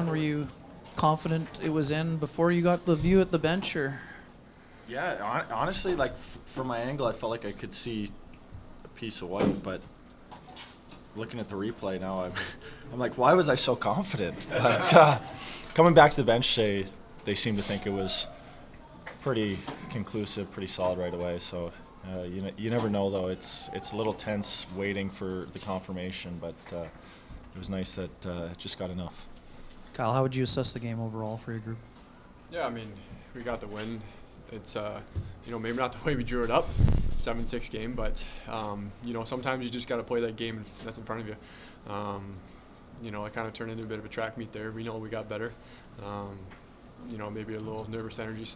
Were you confident it was in before you got the view at the bench, or? Yeah, honestly, like from my angle, I felt like I could see a piece of white, but looking at the replay now, I'm like, why was I so confident? But coming back to the bench, they seem to think it was pretty conclusive, pretty solid right away. So you never know, though. It's a little tense waiting for the confirmation, but it was nice that it just got enough. Kyle, how would you assess the game overall for your group? Yeah, I mean, we got the win. It's, maybe not the way we drew it up, 7-6 game, but, sometimes you just got to play that game that's in front of you. It kind of turned into a bit of a track meet there. We know we got better. Maybe a little nervous energy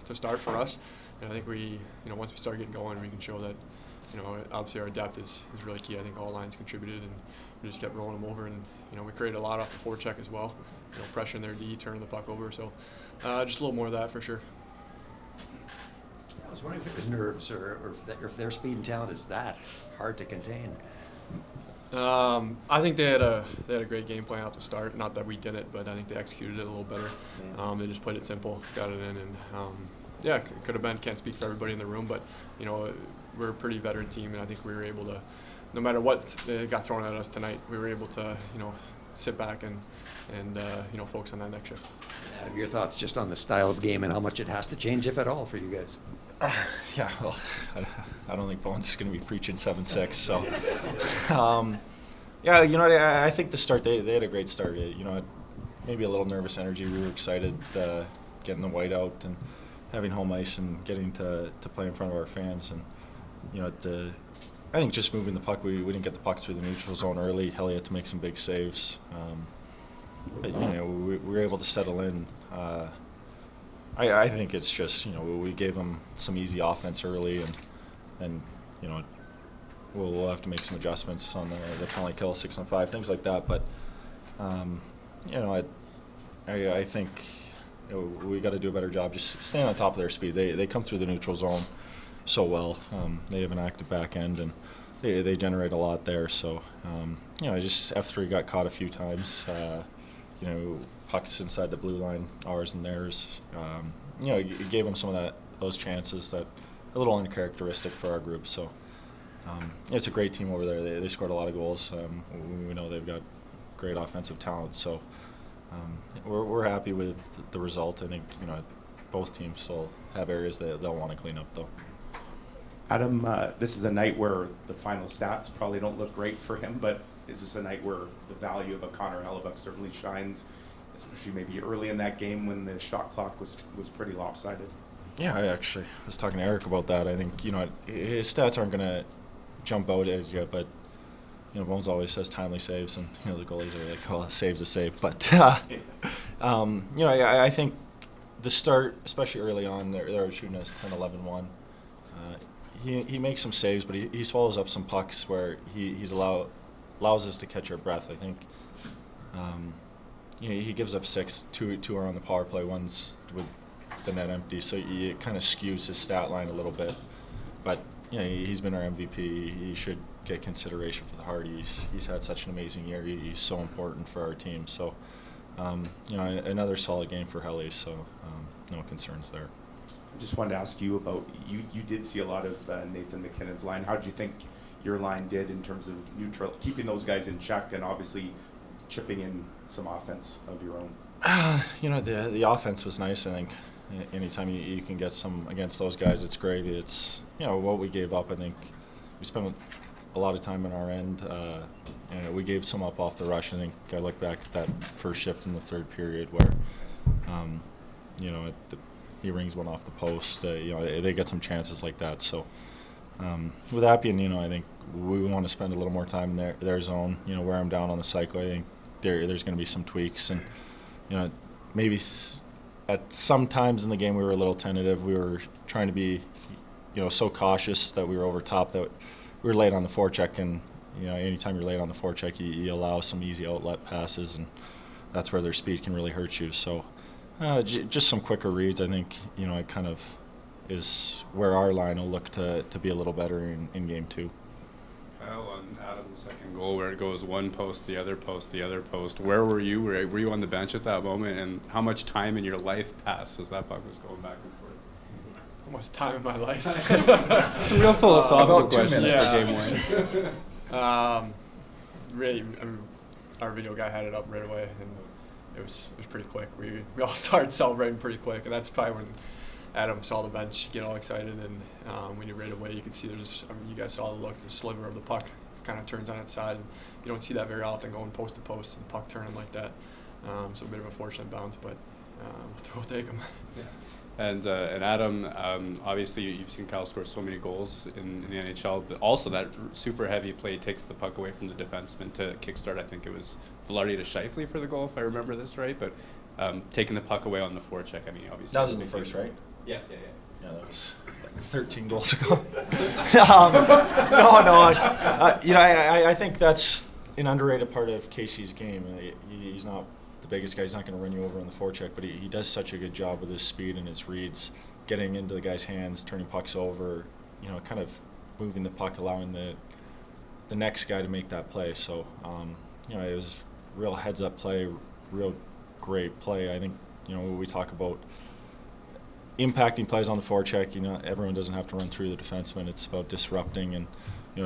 to start for us. And I think we, once we start getting going, we can show that, obviously our depth is really key. I think all lines contributed, and we just kept rolling them over. And, we created a lot off the forecheck as well. Pressuring their D, turning the puck over. So just a little more of that for sure. I was wondering if it was nerves or if their speed and talent is that hard to contain. I think they had a great game plan off the start. Not that we did it, but I think they executed it a little better. Yeah. They just played it simple, got it in, and could have been. Can't speak for everybody in the room, but we're a pretty veteran team, and I think we were able to, no matter what got thrown at us tonight, we were able to sit back and focus on that next shift. Adam, your thoughts just on the style of game and how much it has to change, if at all, for you guys? Well, I don't think Bones is going to be preaching 7-6. So, I think the start, they had a great start. Maybe a little nervous energy. We were excited getting the white out and having home ice and getting to play in front of our fans. And, I think just moving the puck, we didn't get the puck through the neutral zone early. Helly had to make some big saves. But, we were able to settle in. I think it's just, we gave them some easy offense early, and we'll have to make some adjustments on the penalty kill, 6-on-5, things like that. But, I think we got to do a better job just staying on top of their speed. They come through the neutral zone so well. They have an active back end, and they generate a lot there. So, just F3 got caught a few times. Pucks inside the blue line, ours and theirs. It gave them some of those chances that are a little uncharacteristic for our group. So it's a great team over there. They scored a lot of goals. We know they've got great offensive talent. So we're happy with the result. I think both teams still have areas that they'll want to clean up, though. Adam, this is a night where the final stats probably don't look great for him, but is this a night where the value of a Connor Hellebuyck certainly shines, especially maybe early in that game when the shot clock was pretty lopsided? Yeah, I actually was talking to Eric about that. I think, his stats aren't going to jump out at you, but, Bones always says timely saves, and, the goalies are like, oh, a save's a save. But, I think the start, especially early on, they're shooting us 10-11-1. He makes some saves, but he swallows up some pucks where he's allows us to catch our breath. I think he gives up 6, two are on the power play, one's with the net empty, so it kind of skews his stat line a little bit. But he's been our MVP. He should get consideration for the Hart. He's had such an amazing year. He's so important for our team. So another solid game for Helly. So no concerns there. I just wanted to ask you about, you did see a lot of Nathan McKinnon's line. How did you think your line did in terms of keeping those guys in check and obviously chipping in some offense of your own? The offense was nice. I think anytime you can get some against those guys, it's gravy. It's, what we gave up. I think we spent a lot of time on our end. We gave some up off the rush. I think I look back at that first shift in the third period where, he rings one off the post. They get some chances like that. So with that being, I think we want to spend a little more time in their zone. Where I'm down on the cycle, I think there's going to be some tweaks, and maybe at some times in the game we were a little tentative. We were trying to be, so cautious that we were over top that we were late on the forecheck, and anytime you're late on the forecheck, you allow some easy outlet passes, and that's where their speed can really hurt you. So. Just some quicker reads, I think, it kind of is where our line will look to be a little better in game 2. Kyle, on Adam's second goal where it goes one post, the other post, the other post, where were you? Were you on the bench at that moment? And how much time in your life passed as that puck was going back and forth? How much time in my life? Some real philosophical about 2 questions minutes. for Yeah. game one. Really, our video guy had it up right away, and it was pretty quick. We all started celebrating pretty quick, and that's probably when Adam saw the bench get all excited, and we knew right away. You could see there's, you guys saw the look, the sliver of the puck kind of turns on its side. And you don't see that very often, going post to post and puck turning like that. So a bit of a fortunate bounce, but we'll take them. Yeah. And Adam, obviously you've seen Kyle score so many goals in the NHL, but also that super heavy play takes the puck away from the defenseman to kickstart. I think it was Lowry to Scheifele for the goal, if I remember this right. But taking the puck away on the forecheck, I mean, obviously That was in the first, right? Yeah. Yeah, that was like 13 goals ago. I think that's an underrated part of Casey's game. He's not the biggest guy. He's not going to run you over on the forecheck, but he does such a good job with his speed and his reads, getting into the guy's hands, turning pucks over, kind of moving the puck, allowing the next guy to make that play. So, it was real heads-up play, real great play. I think, we talk about impacting plays on the forecheck. Everyone doesn't have to run through the defenseman. It's about disrupting and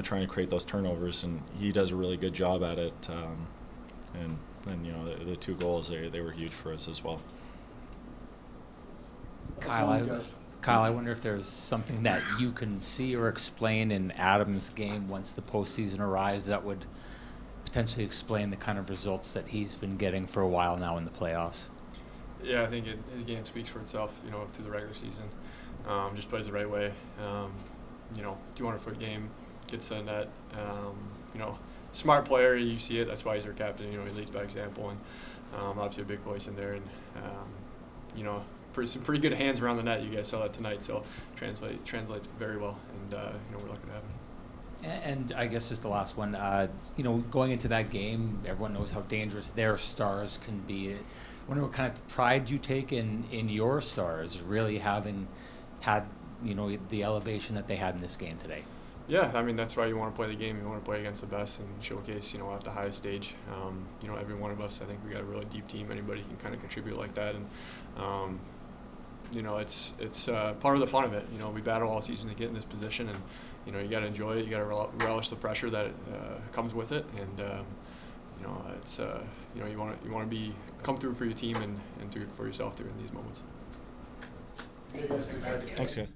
trying to create those turnovers, and he does a really good job at it. And the 2 goals, they were huge for us as well. Kyle, I wonder if there's something that you can see or explain in Adam's game once the postseason arrives that would potentially explain the kind of results that he's been getting for a while now in the playoffs. Yeah, I think his game speaks for itself, through the regular season. Just plays the right way. 200-foot game, gets to the net. Smart player, you see it. That's why he's our captain. He leads by example, and obviously a big voice in there. And some pretty good hands around the net. You guys saw that tonight, so translates very well. And we're lucky to have him. And I guess just the last one, going into that game, everyone knows how dangerous their stars can be. I wonder what kind of pride you take in your stars, really having had, the elevation that they had in this game today. Yeah, I mean, that's why you want to play the game. You want to play against the best and showcase, at the highest stage. Every one of us, I think we got a really deep team. Anybody can kind of contribute like that. And, it's part of the fun of it. We battle all season to get in this position, and, you got to enjoy it. You got to relish the pressure that comes with it. And, it's, you want to come through for your team and for yourself during these moments. Thanks, guys.